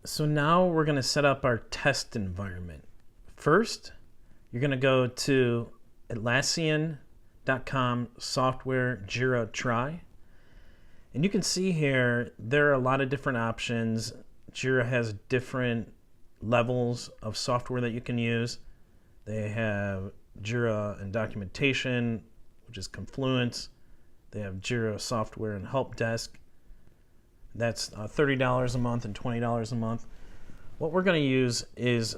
So now we're going to set up our test environment. First, you're going to go to Atlassian.com software Jira try. And you can see here, there are a lot of different options. Jira has different levels of software that you can use. They have Jira and documentation, which is Confluence. They have Jira software and help desk. That's $30 a month and $20 a month. What we're going to use is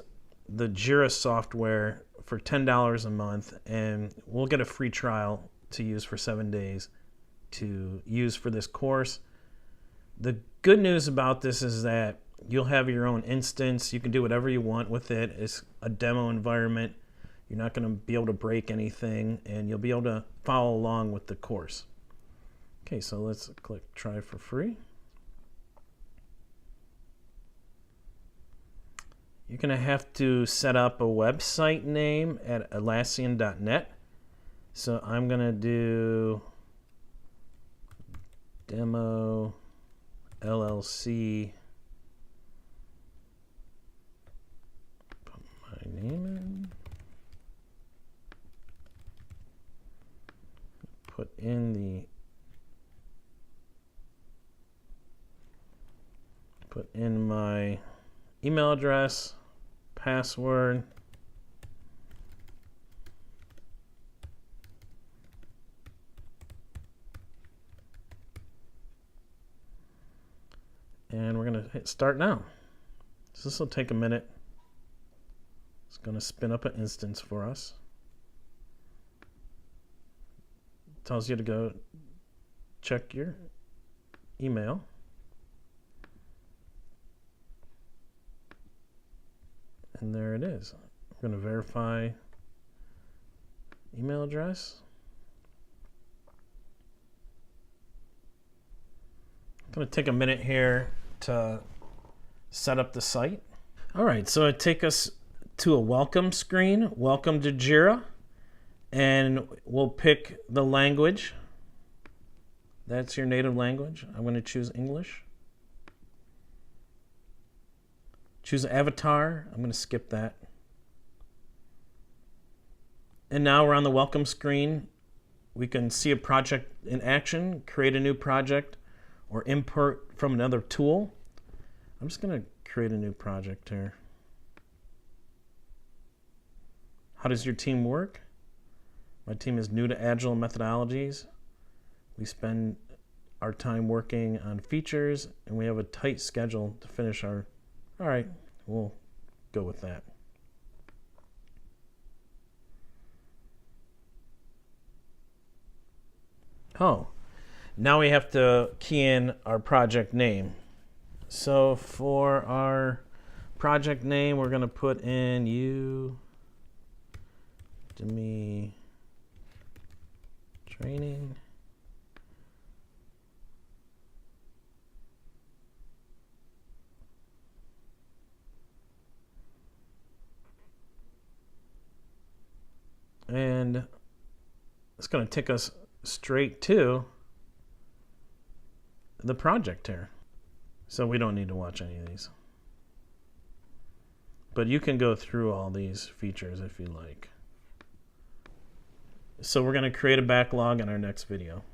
the Jira software for $10 a month, and we'll get a free trial to use for 7 days to use for this course. The good news about this is that you'll have your own instance. You can do whatever you want with it. It's a demo environment. You're not going to be able to break anything, and you'll be able to follow along with the course. Okay, so let's click try for free. You're going to have to set up a website name at Atlassian.net. So I'm going to do Demo LLC. Put my name in. Put in my email address, password, and we're going to hit start now. So this will take a minute. It's going to spin up an instance for us. It tells you to go check your email. And there it is. We're going to verify email address. I'm going to take a minute here to set up the site. All right, so it takes us to a welcome screen. Welcome to Jira. And we'll pick the language. That's your native language. I'm going to choose English. Choose avatar. I'm going to skip that. And now we're on the welcome screen. We can see a project in action, create a new project, or import from another tool. I'm just going to create a new project here. How does your team work? My team is new to Agile methodologies. We spend our time working on features, and we have a tight schedule to finish our... All right, we'll go with that. Oh, now we have to key in our project name. So for our project name, we're going to put in Udemy training. And it's going to take us straight to the project here. So we don't need to watch any of these. But you can go through all these features if you like. So we're going to create a backlog in our next video.